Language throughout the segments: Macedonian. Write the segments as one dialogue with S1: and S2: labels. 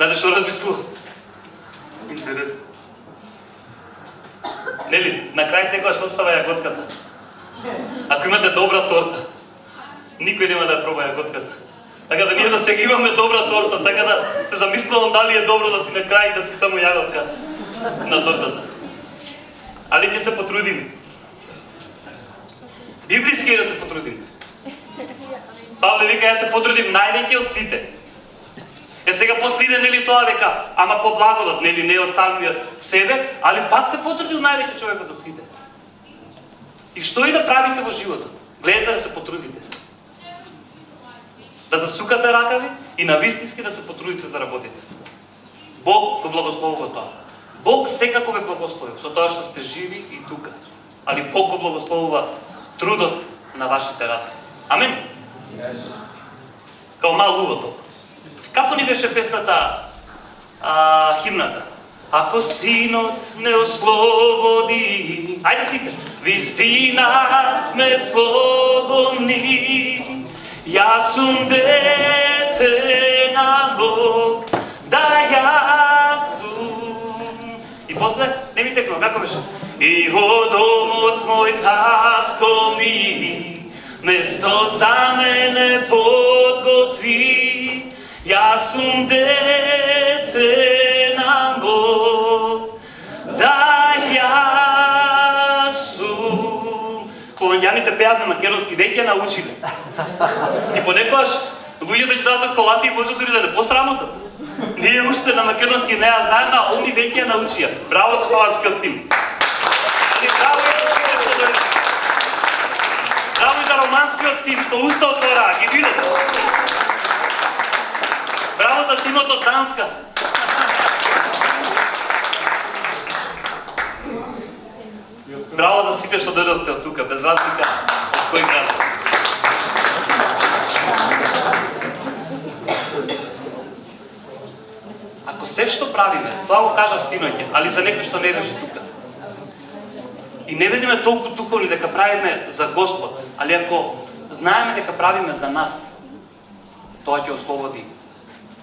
S1: Знаете што размислувам? Интересно. Нели, на крај секогаш остава јаготката. Ако имате добра торта, никој нема да ја проба јаготката. Така да ние да сега имаме добра торта, така да се замислувам дали е добро да си на крај и да си само јаготка на тортата. Али ќе се потрудим. Библиски да се потрудим. Павле вика, ја се потрудим највеќе од сите. Сега после иде, нели, тоа дека, ама по благодат, нели, не од самиот себе, али пак се потрудил највеќе човекот од сите. И што и да правите во животот, гледате да се потрудите. Да засукате ракави и навистински да се потрудите за работите. Бог го благословува тоа. Бог секако ве благослови со тоа што сте живи и тука. Али Бог го благословува трудот на вашите раци. Амен. Као мал лувото. Како ни беше песната, химната? Ако синот не ослободи, ајде сите. Вистина сме слободни, јас сум дете на Бог, да јас сум. И после, не ми текно, како беше? И во домот мој татко ми, место за мене подготви, јас сум дете на Бог, да јас сум. Холандјаните пеат на македонски, веќе научиле. И понекогаш луѓето ќе дадат колати и може дури да не посрамотат. Ние уште на македонски не ја знаеме, а они веќе ја научија. Браво за хвалатскиот тим. Браво и за сите што дојде. Браво и за романскиот тим што уста отвора, ги видете. Браво за тимот од Данска. Браво за сите што дојдовте од тука, без разлика од кој град. Ако се што правиме, тоа го кажав синоќе, али за некој што не беше тука. И не бидеме толку духовни дека правиме за Господ, али ако знаеме дека правиме за нас, тоа ќе ослободи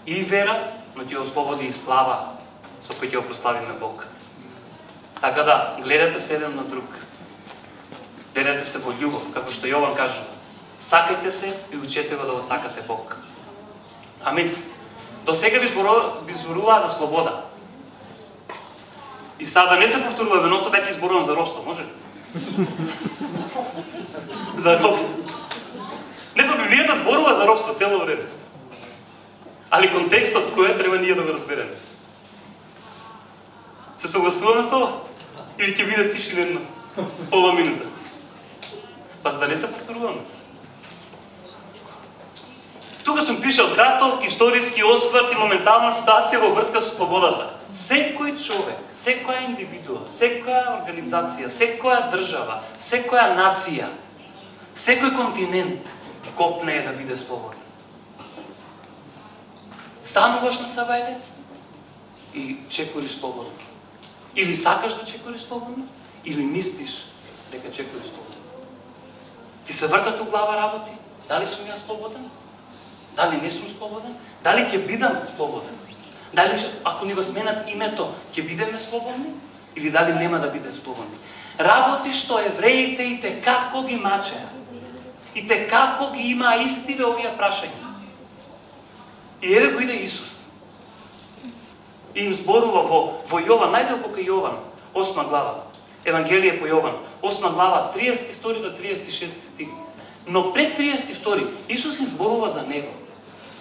S1: и вера, но ќе ослободи и слава со кој ќе го прославиме Бог. Така да, гледате се еден на друг. Гледате се во љубов, како што Јован кажува. Сакајте се и учете го да го сакате Бог. Амин. До сега ви зборуваа за слобода. И сега да не се повторуваме, носто веќе изборувам за робство, може ли? За робство. Некој Библијата зборува за робство цело време. Али контекстот кој е, треба ние да го разбереме. Се согласуваме со ова? Или ќе биде тишинено ова минута? Па за да не се повторуваме. Тука сум пишал краток, историски осврт и моментална ситуација во врска со слободата. Секој човек, секоја индивидуа, секоја организација, секоја држава, секоја нација, секој континент копнее да биде слободен. Стануваш на сабајле и чекориш слободно. Или сакаш да чекориш слободно, или мислиш дека чекориш слободно. Ти се вртат у глава работи, дали сум ја слободен? Дали не сум слободен? Дали ќе бидам слободен? Дали ако ни го сменат името, ќе бидеме слободни? Или дали нема да биде слободни? Работи што евреите и те како ги мачеа. И те како ги имаа истиве овие прашања. И еве го иде Исус. И им зборува во Јован, најде пока Јован, 8 глава. Евангелие по Јован, 8 глава, 32 до 36 стих. Но пред 32 Исус им зборува за него.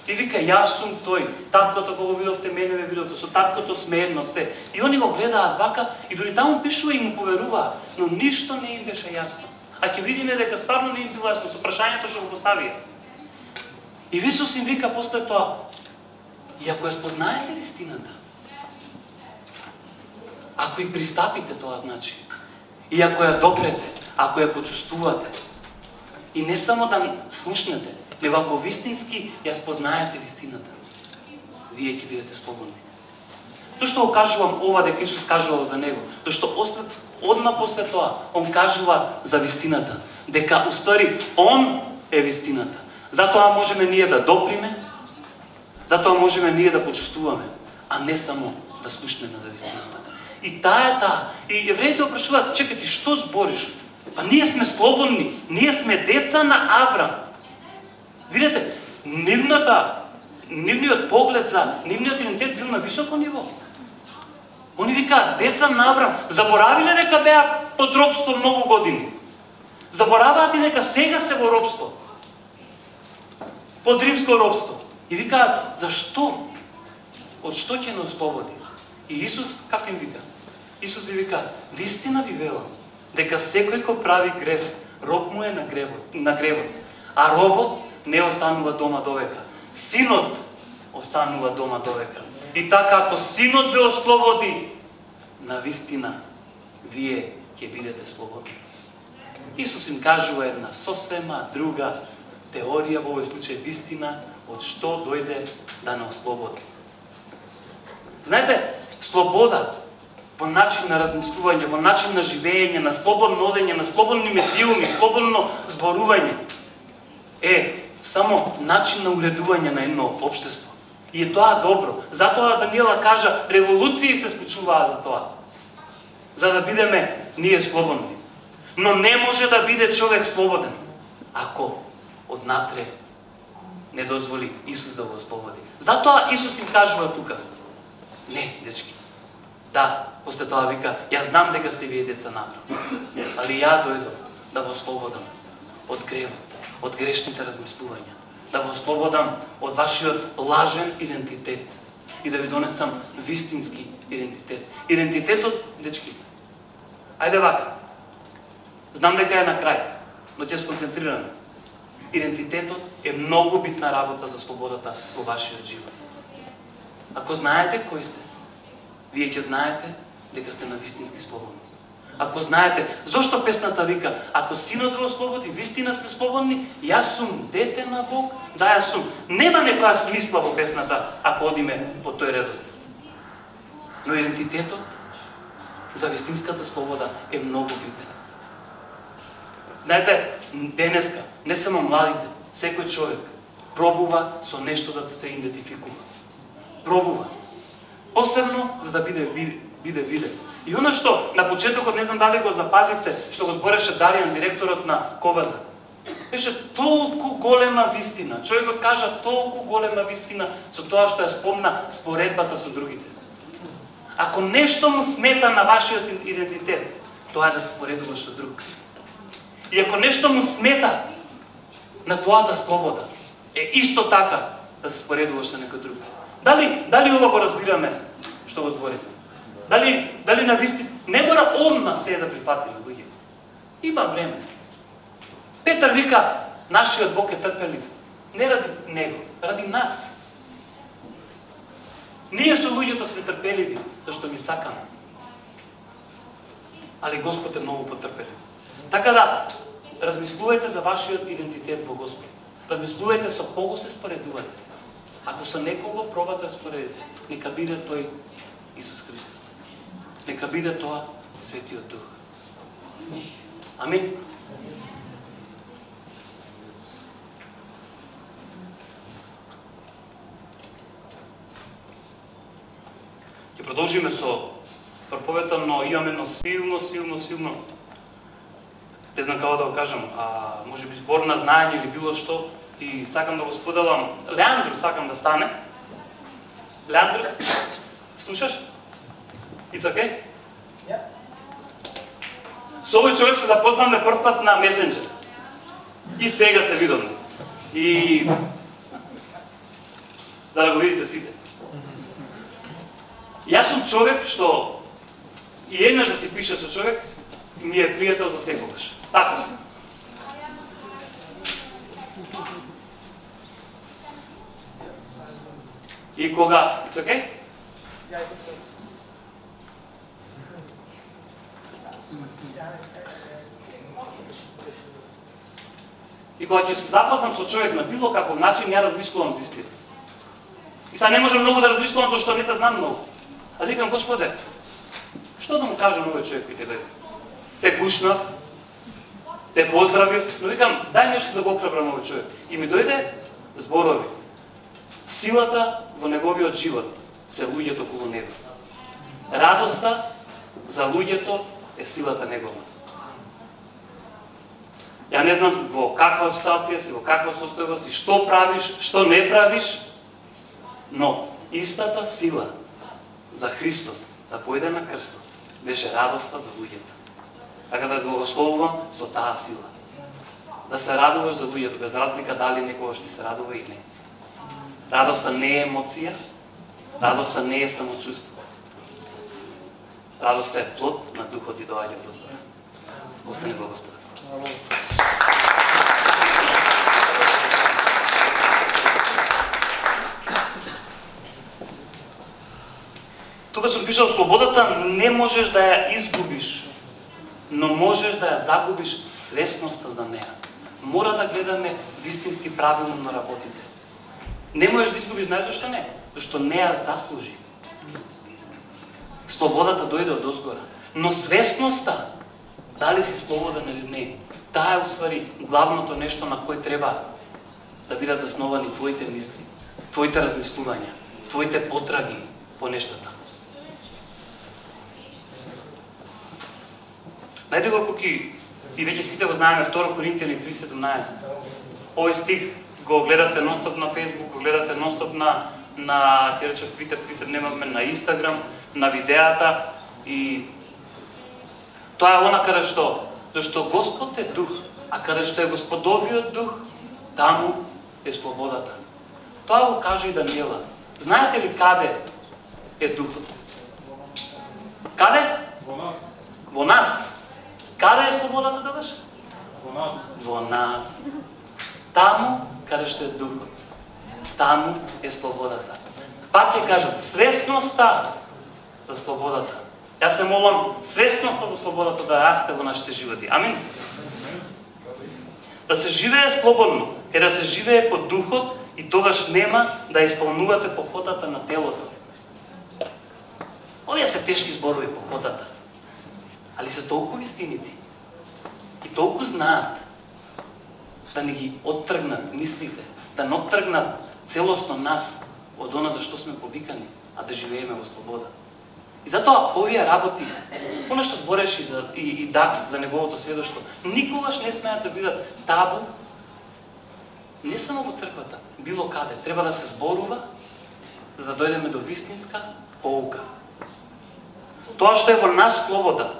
S1: И вика, јас сум тој, таткото кога го видовте мене ме видовте, со таткото сме едно се. И они го гледаат вака и дори таму пишува и му поверуваат, но ништо не им беше јасно. А ќе видиме дека стварно не им било јасно со прашањето што го поставија. И Исус им вика после тоа, и ако ја спознаете вистината, ако и пристапите, тоа значи, и ако ја допрете, ако ја почувствувате, и не само да слушнете, него ако вистински ја спознаете вистината, вие ќе бидете слободни. Тоа што го кажувам ова дека Исус кажувал за него, тоа што одма после тоа, он кажува за вистината, дека уствари он е вистината. Затоа можеме ние да доприме, затоа можеме ние да почувствуваме. а не само да слушнеме за вистината. И таа е таа. И евреите опрашуваат, чекайте, што збориш? Па ние сме слободни, ние сме деца на Аврам. Видите, нивниот поглед за нивниот идентитет бил на високо ниво. Они викаат, деца на Аврам, заборавиле дека беа под робство многу години. Забораваат и дека сега се во робство. Под римско робство. И викаат, зашто? Од што ќе не ослободи? И Исус, како им вика? Исус ви вика, вистина ви велам, дека секој кој прави грев, роб му е на гревот. А робот не останува дома довека. Синот останува дома довека. И така, ако Синот ве ослободи, на вистина, вие ќе бидете слободни. Исус им кажува една сосема друга теорија, во овој случај вистина, од што дојде да не ослободи. Знаете, слобода во начин на размислување, во начин на живење, на слободно одење, на слободни медиуми, слободно зборување, е само начин на уредување на едно општество. И е тоа добро. Затоа Даниела кажа, револуции се случуваат за тоа. За да бидеме ние слободни. Но не може да биде човек слободен, ако однапред не дозволи Исус да го ослободи. Затоа Исус им кажува тука, не, дечки, да, после тоа вика, јас знам дека сте вие деца на Аврам, али ја дојдов да го ослободам од гревот, од грешните размислувања, да го ослободам од вашиот лажен идентитет и да ви донесам вистински идентитет. Идентитетот, дечки, ајде вака, знам дека е на крај, но ќе сконцентрираме. Идентитетот е многу битна работа за слободата во вашиот живот. Ако знаете кој сте, вие ќе знаете дека сте на вистински слободни. Ако знаете, зошто песната вика, ако Синот ве ослободи, вистина сме слободни, јас сум дете на Бог, да јас сум. Нема некоја смисла во песната, ако одиме по тој редослед. Но идентитетот за вистинската слобода е многу битен. Знаете, денеска, не само младите, секој човек пробува со нешто да се идентификува. Пробува. Посебно за да биде виден. И она што на почетокот, не знам дали го запазивте, што го збореше Даријан, директорот на Коваза. Беше толку голема вистина. Човекот кажа толку голема вистина со тоа што ја спомна споредбата со другите. Ако нешто му смета на вашиот идентитет, тоа е да се споредуваш со друг. И ако нешто му смета на твојата слобода, е исто така да се споредуваш со некој друг. Дали ова го разбираме што го збориме? Дали на вистина не мора одма се да прифатиме луѓе. Има време. Петар вика, нашиот Бог е трпелив. Не ради него, ради нас. Ние со луѓето сме трпеливи, зашто ги сакаме. Али Господ е многу потрпелив. Така да, размислувајте за вашиот идентитет во Господ. Размислувајте со кого се споредувате. Ако со некого пробате да споредите, нека биде тој Исус Христос. Нека биде тоа Светиот Дух. Амин. Ќе продолжиме со проповедта, но имаме едно силно, не знам како да го кажам, може би збор на знаење или било што, и сакам да го споделам. Леандру сакам да стане. Леандру, слушаш? It's okay? Yeah. Со овој човек се запознавме прв пат на месенџер. И сега се видовме. И да го видите сите. Јас сум човек што и еднаш да се пише со човек ми е пријател за секогаш. Тако се. И кога? It's okay? И кога ќе се запознам со човек на било каков начин, ја размислувам за истина. И сега не можам многу да размислувам, зашто не те знам многу. А викам, Господе, што да му кажам овој човек кој ќе дојде? Те гушнав, те поздравив, но викам, дај нешто да го охрабрам овој човек. И ми дојде зборови. Силата во неговиот живот се луѓето околу него. Радоста за луѓето е силата негова. Ја не знам во каква ситуација си, во каква состојба си, што правиш, што не правиш, но истата сила за Христос да појде на крстот беше радоста за луѓето. Така да благословувам со таа сила. Да се радуваш за луѓето, без разлика дали некогаш ти се радува или не. Радоста не е емоција, радоста не е самочувство. Радоста е плод на духот и доаѓа од Господ. Остани благословен. Тука сум пишал, слободата не можеш да ја изгубиш, но можеш да ја загубиш свесноста за неа. Мора да гледаме вистински правилно на работите. Не можеш да изгубиш, знаеш зашто не? Зашто не ја заслужи. Слободата дојде од озгора, но свесноста, дали си слободен или не, таа е уствари главното нешто на кој треба да бидат засновани твоите мисли, твоите размислувања, твоите потраги по нештата. Најде го кој и веќе сите го знаеме 2 Коринтијани 3:17. Овој стих го гледате нонстоп на Facebook, го гледате нонстоп на ќе речев Twitter немаме, на Instagram, на видеата и тоа е она каде што, зашто Господ е дух, а каде што е Господовиот дух, таму е слободата. Тоа го кажа и Даниела. Знаете ли каде е духот? Каде?
S2: Во нас.
S1: Во нас. Каде е слободата за вас?
S2: Во нас.
S1: Во нас. Таму каде што е духот. Таму е слободата. Пак ќе кажам, свесноста за слободата. Јас се молам свесноста за слободата да расте во нашите животи. Амин. Да се живее слободно е да се живее под духот и тогаш нема да исполнувате похотата на телото. Овие се тешки зборови похотата. Али се толку вистинити и толку знаат да не ги оттргнат мислите, да не оттргнат целосно нас од она за што сме повикани, а да живееме во слобода. И затоа овие работи, она што збореше и Дакс за неговото сведоштво, никогаш не смеат да бидат табу, не само во црквата, било каде. Треба да се зборува, за да дојдеме до вистинска поука. Тоа што е во нас слобода,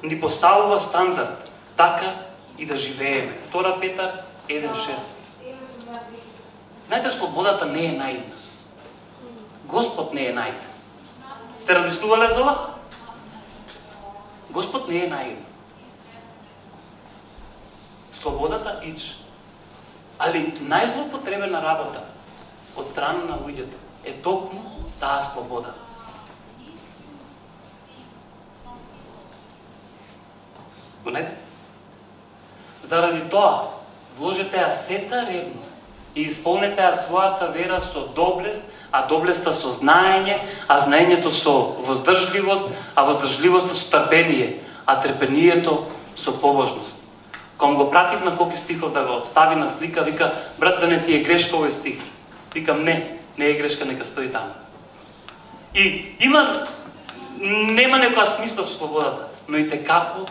S1: ни поставува стандард, така и да живееме. 2 Петар 1:6. Знаете, слободата не е наивна. Господ не е наивен. Сте размислувале за ова? Господ не е наивен. Слободата ич. Али најзлоупотребена работа од страна на луѓето е токму таа слобода. Гонете? Заради тоа, вложете ја сета ревност и исполнете ја својата вера со доблест, а доблеста со знаење, а знаењето со воздржливост, а воздржливоста со трпение, а трпението со побожност. Кога го пратив на Коки стихов да го стави на слика, вика, брат, да не ти е грешка овој стих. Викам, не е грешка, нека стои таму. И нема некоја смисла со слободата, но и текако,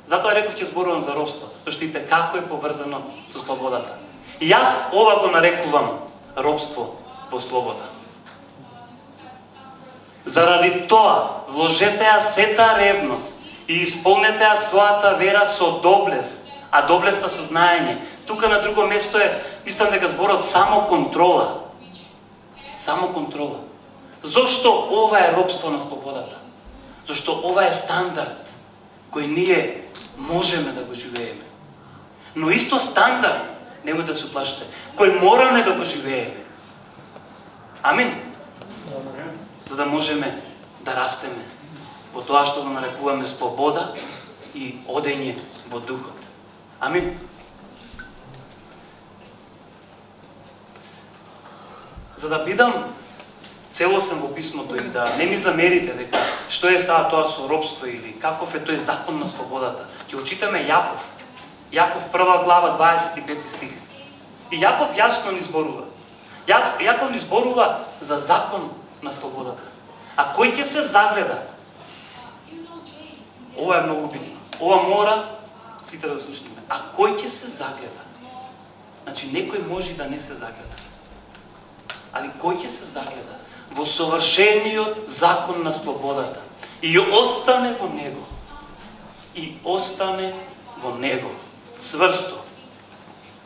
S1: затоа реков ќе зборувам за робство, зашто и текако е поврзано со слободата. И јас ова го нарекувам робство во слобода. Заради тоа, вложете ја сета ревност и исполнете ја својата вера со доблест, а доблеста со знаење. Тука на друго место мислам дека зборот само контрола. Само контрола. Зошто ова е робство на слободата? Зашто ова е стандард кој ние можеме да го живееме. Но исто стандард, немој да се плашите, кој мораме да го живееме. Амин. За да можеме да растеме во тоа што го нарекуваме слобода и одење во духот. Амин. За да бидам целосен во писмото и да не ми замерите дека што е сега тоа со робство или каков е тој закон на слободата, ќе очитаме Јаков. Јаков 1 глава 25 стих. И Јаков јасно ни зборува. Јаков ни зборува за закон на слободата. А кој ќе се загледа? Ова е многу битно. Ова мора сите да слушнеме. А кој ќе се загледа? Значи, некој може да не се загледа. Али кој ќе се загледа во совршениот закон на слободата и остане во него? И остане во него. Цврсто.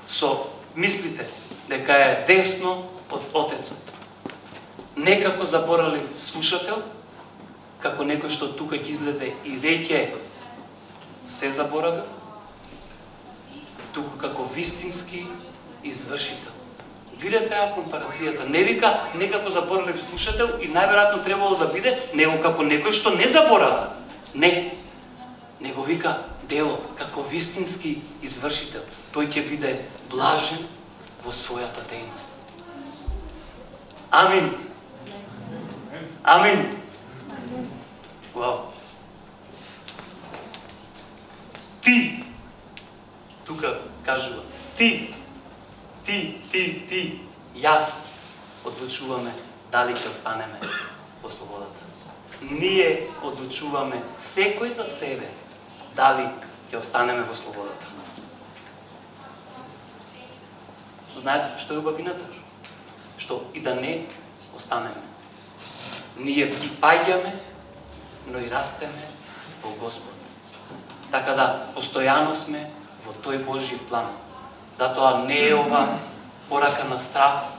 S1: Со мислите дека е десно од Отецот. Не како заборалив слушател, како некој што тука ќе излезе и веќе се заборавил, туку како вистински извршител. Видете ја компарацијата. Не вика некако заборалив слушател и најверојатно требало да биде него како некој што не заборава. Не. Него вика дело како вистински извршител. Тој ќе биде блажен во својата дејност. Амин. Амин. Вау. Ти, тука кажува, ти, јас одлучуваме дали ќе останеме во слободата. Ние одлучуваме секој за себе дали ќе останеме во слободата. Знаете што е убавината? Што и да не останеме. Ние и паѓаме, но и растеме во Господ. Така да постојано сме во тој Божји план. Затоа не е ова порака на страх,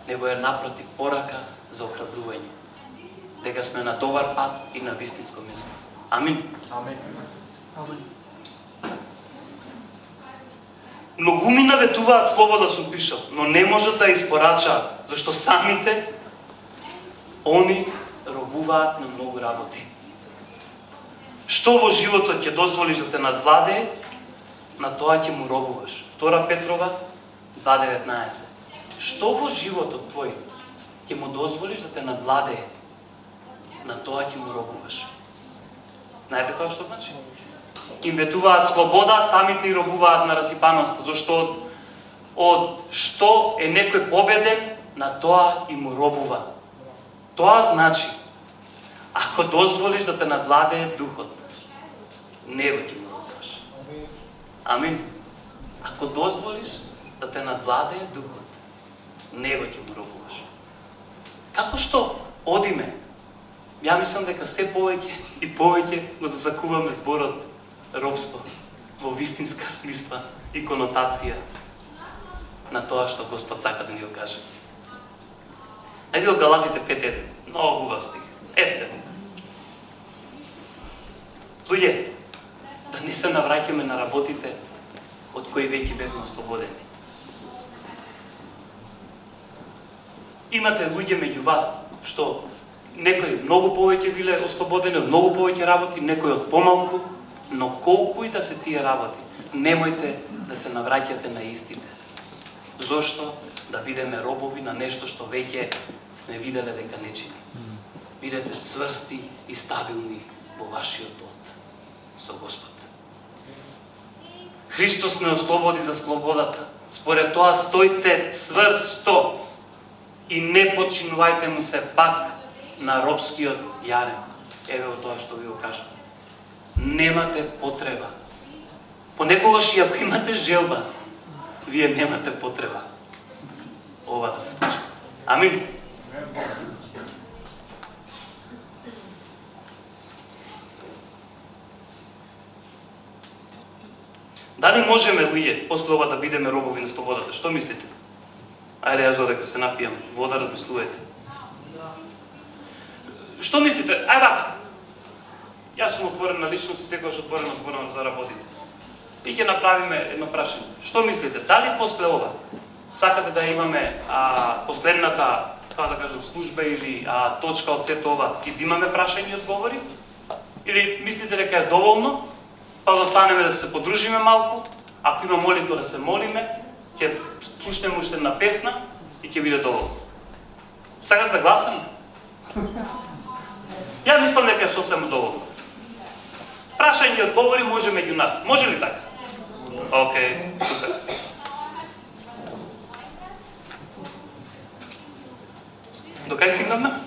S1: него е напротив порака за охрабрување. Дека сме на добар пат и на вистинско место. Амин.
S2: Амин.
S1: Многумина ветуваат слобода сум пишал, но не можат да испорачаат, зашто самите они робуваат на многу работи. Што во животот ќе дозволиш да те надвладее, на тоа ќе му робуваш. 2 Петрова 2:19. Што во животот твој ќе му дозволиш да те надвладее, на тоа ќе му робуваш. Знаете тоа што значи? Им ветуваат слобода, самите и робуваат на расипаноста, зашто од што е некој победен, на тоа и му робува. Тоа значи, ако дозволиш да те надвладее духот, него ќе му робуваш. Амин. Ако дозволиш да те надвладее духот, него ќе му робуваш. Како што одиме, ја мислам дека се повеќе и повеќе го засакуваме зборот робство во вистинска смисла и конотација на тоа што Господ сака да ни го каже. Ајде во Галатите 5:1. Многу убав стих. Ете. Луѓе, да не се навраќаме на работите од кои веќе бевме ослободени. Имате луѓе меѓу вас што некои многу повеќе биле ослободени од многу повеќе работи, некои од помалку, но колку и да се тие работи, немојте да се навраќате на истите. Зошто? Да бидеме робови на нешто што веќе сме виделе дека не чини. Бидете цврсти и стабилни во вашиот од со Господ. Христос ме ослободи за слободата. Според тоа стојте цврсто и не подчинувајте му се пак на робскиот јарем. Еве во тоа што ви го кажам. Немате потреба. Понекогаш и ако имате желба, вие немате потреба ова да се случи. Амин. Дали можеме, луѓе, после ова да бидеме робови на слободата? Што мислите? Ајде, јас додека се напијам вода, размислувајте. Што мислите? Ајде вака. Јас сум отворен на личност и секогаш отворено зборам за работите. И ќе направиме едно прашање. Што мислите? Дали после ова сакате да имаме последната, така да кажам, служба или точка од сето ова и да имаме прашања и одговори? Или мислите дека е доволно? Па да останеме да се подружиме малку, ако има молитва да се молиме, ќе слушнеме уште една песна и ќе биде доволно. Сакате да гласаме? Ја мислам дека е сосема доволно. Прашање и одговори може меѓу нас. Може ли така? Океј, супер. До кај стигнавме?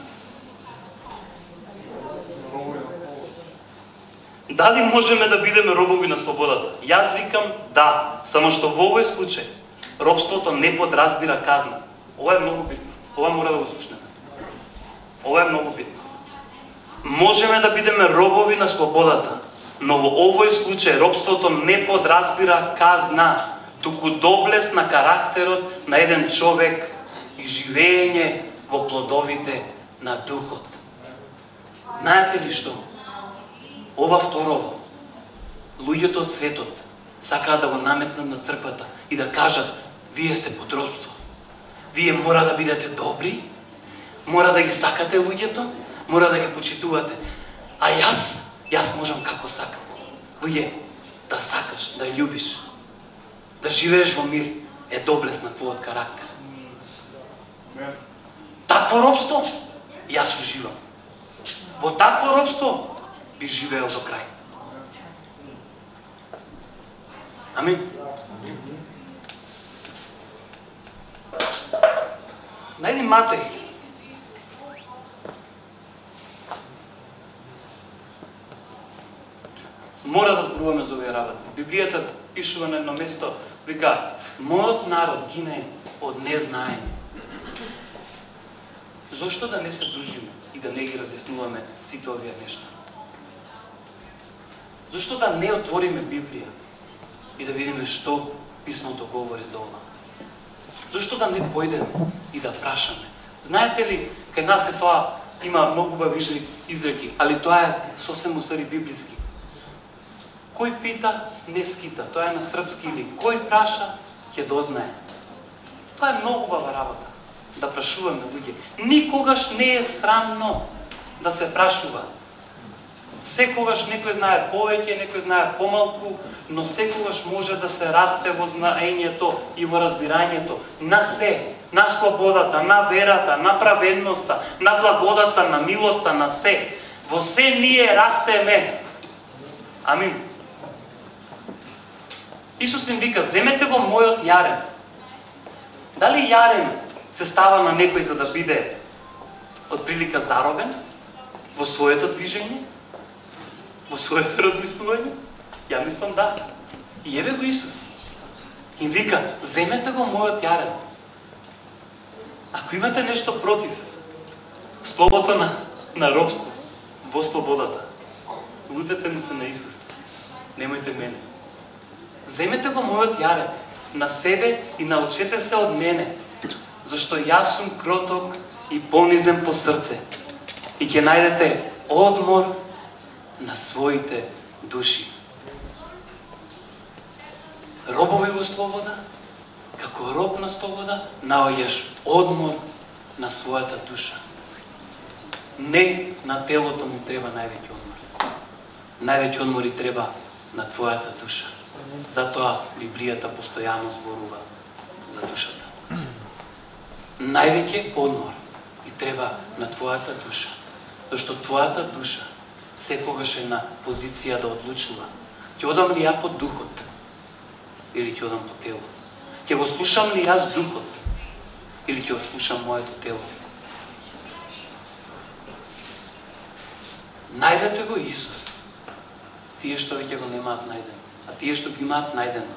S1: Дали можеме да бидеме робови на слободата? Јас викам да, само што во овој случај робството не подразбира казна. Ова е многу битно. Ова мора да го слушнеме. Ова е многу битно. Можеме да бидеме робови на слободата, но во овој случај робството не подразбира казна, туку доблест на карактерот на еден човек и живење во плодовите на духот. Знаете ли што? Ова второво, луѓето од светот сакаат да го наметнат на црквата и да кажат: вие сте под робство. Вие мора да бидете добри, мора да ги сакате луѓето, мора да ги почитувате. А јас можам како сакам. Луѓе, да сакаш, да љубиш, да живееш во мир е доблест на твојот карактер. Такво робство јас уживам. Во такво робство би живеел до крај. Амин. Најди Матеј. Мора да зборуваме за овие работи. Библијата пишува на едно место, вика: мојот народ гине од незнаење. Зошто да не се дружиме и да не ги разјаснуваме сите овие нешта? Зошто да не отвориме Библија и да видиме што писмото говори за ова? Зошто да не појдеме и да прашаме? Знаете ли, кај нас е тоа, има многу убави изреки, али тоа е сосем усари библиски. Кој пита, не скита. Тоа е на српски, или кој праша, ќе дознае. Тоа е многу убава работа. Да прашуваме луѓе. Никогаш не е срамно да се прашува. Секогаш некој знае повеќе, некој знае помалку, но секогаш може да се расте во знаењето и во разбирањето на се, на слободата, на верата, на праведноста, на благодата, на милоста, на се. Во се ние растеме. Амин. Исус им вика: земете го мојот јарен. Дали јарен се става на некој за да биде од прилика заробен во своето движење, во своето размислување? Ја мислам да. И еве го Исус. Им вика: земете го мојот јарен. Ако имате нешто против словото на робство во слободата, лутете му се на Исус. Немојте мене. Земете го мојот јарен на себе и научете се од мене, зашто јас сум кроток и понизен по срце, и ќе најдете одмор на своите души. Робови во слобода, како роб на слобода, наоѓаш одмор на својата душа. Не на телото му треба највеќе одмор. Највеќе одмори треба на твојата душа. Затоа Библијата постојано зборува за душата. Највеќе одмор и треба на твојата душа. Зашто твојата душа секогаш е на позиција да одлучува. Ќе одам ли ја по духот или ќе одам по тело? Ќе го слушам ли јас духот или ќе го слушам моето тело? Најдете го Исус. Тие што веќе го немаат најдено, а тие што ги имаат најдено,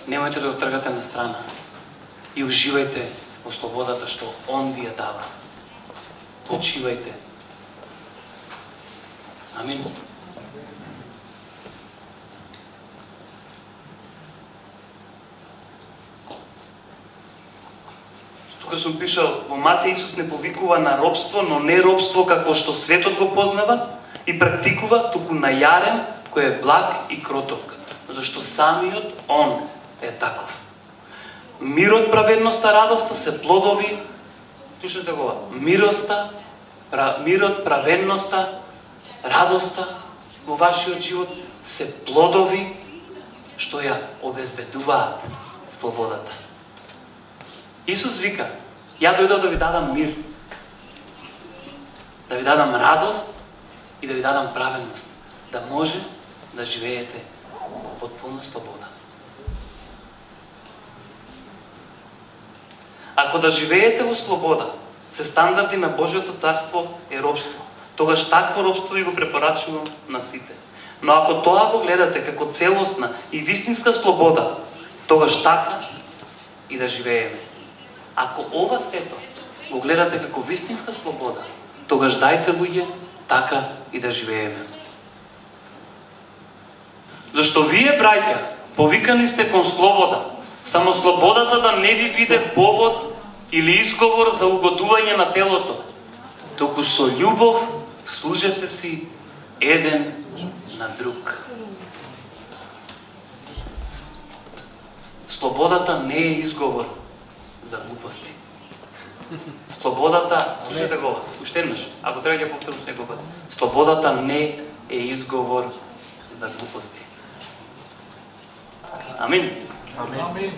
S1: немојте да го тргате на страна и уживајте во слободата што Он ви ја дава. Почивајте. Амин. Тука сум пишал, во Матеј Исус не повикува на робство, но не робство како што светот го познава и практикува, туку на јарен кој е благ и кроток, зашто самиот Он е таков. Мирот, праведноста, радоста се плодови, слушате го, мирот, праведноста, радоста во вашиот живот се плодови што ја обезбедуваат слободата. Исус вика: ја дојдов да ви дадам мир, да ви дадам радост и да ви дадам праведност, да може да живеете во потпуна слобода. Ако да живеете во слобода, се стандарди на Божјото царство е робство, тогаш такво робство ви го препорачувам на сите. Но ако тоа го гледате како целосна и вистинска слобода, тогаш така и да живееме. Ако ова сето го гледате како вистинска слобода, тогаш дајте луѓе така и да живееме. Зашто вие, браќа, повикани сте кон слобода, само слободата да не ви биде повод или изговор за угодување на телото, туку со љубов служете си еден на друг. Слободата не е изговор за глупости. Слободата, слушайте го, уште еднаш, ако треба ќе повторам уште неколку пати. Слободата не е изговор за глупости. Амин.
S2: Амин.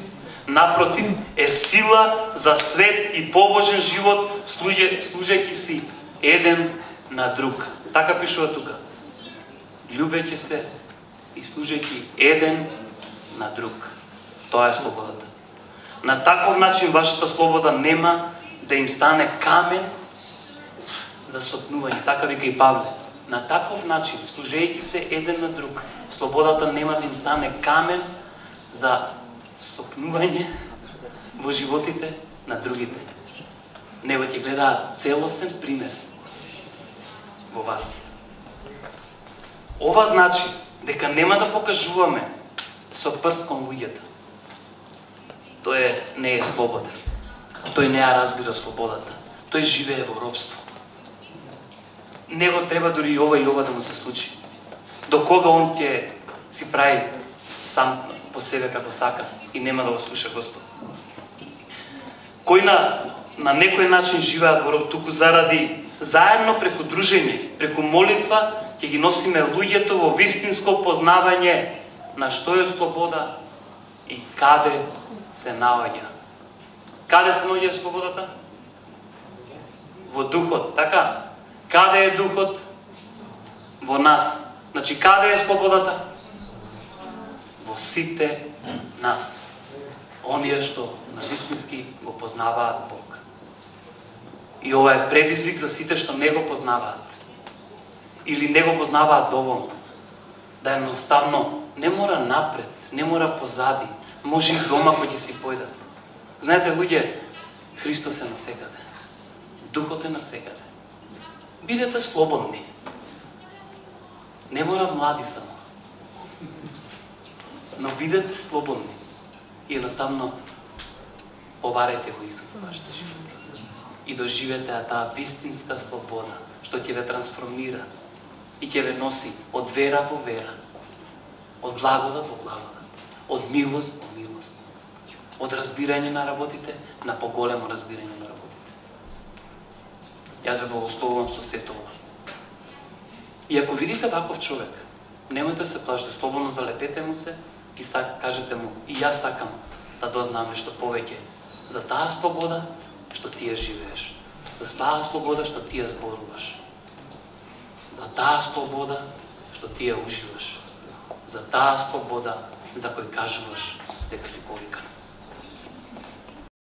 S1: Напротив, е сила за свет и побожен живот, служејќи си еден на друг. Така пишува тука. Љубејќи се и служејќи еден на друг. Тоа е слободата. На таков начин вашата слобода нема да им стане камен за сопнување. Така вика и Павле. На таков начин, служејќи се еден на друг, слободата нема да им стане камен за сопнување во животите на другите. Него ќе гледаат целосен пример во вас. Ова значи дека нема да покажуваме со прст кон луѓето. Тој не е слободен. Тој не ја разбира слободата. Тој живее во робство. Него треба дури и ова да му се случи. До кога он ќе си прави сам по себе како сака и нема да го слуша Господ. Кои на некој начин живеат во роб, туку заради заедно преку дружење, преку молитва, ќе ги носиме луѓето во вистинско познавање на што е слобода и каде се наоѓа. Каде се наоѓа слободата? Во духот, така? Каде е духот? Во нас. Значи, каде е слободата? Во сите нас. Оние што навистински го познаваат Бог. И ова е предизвик за сите што не го познаваат. Или не го познаваат доволно. Да едноставно не мора напред, не мора позади. Може и дома кој ќе си појдат. Знаете, луѓе, Христос е насекаде. Духот е насекаде. Бидете слободни. Не мора млади само. Но бидете слободни. И едноставно побарете во Исус во вашите животи. И доживете таа вистинска слобода, што ќе ве трансформира и ќе ве носи од вера во вера, од благодат во благодат, од милост во милост, од разбирање на работите на поголемо разбирање на работите. Јас ве благословувам со сето ова. И ако видите ваков човек, немојте се плашите, слободно залепете му се и кажете му, и јас сакам да дознам нешто повеќе за таа слобода што ти ја живееш, за таа слобода што ти ја зборуваш, за таа слобода што ти ја уживаш, за таа слобода за кој кажуваш дека си повикан.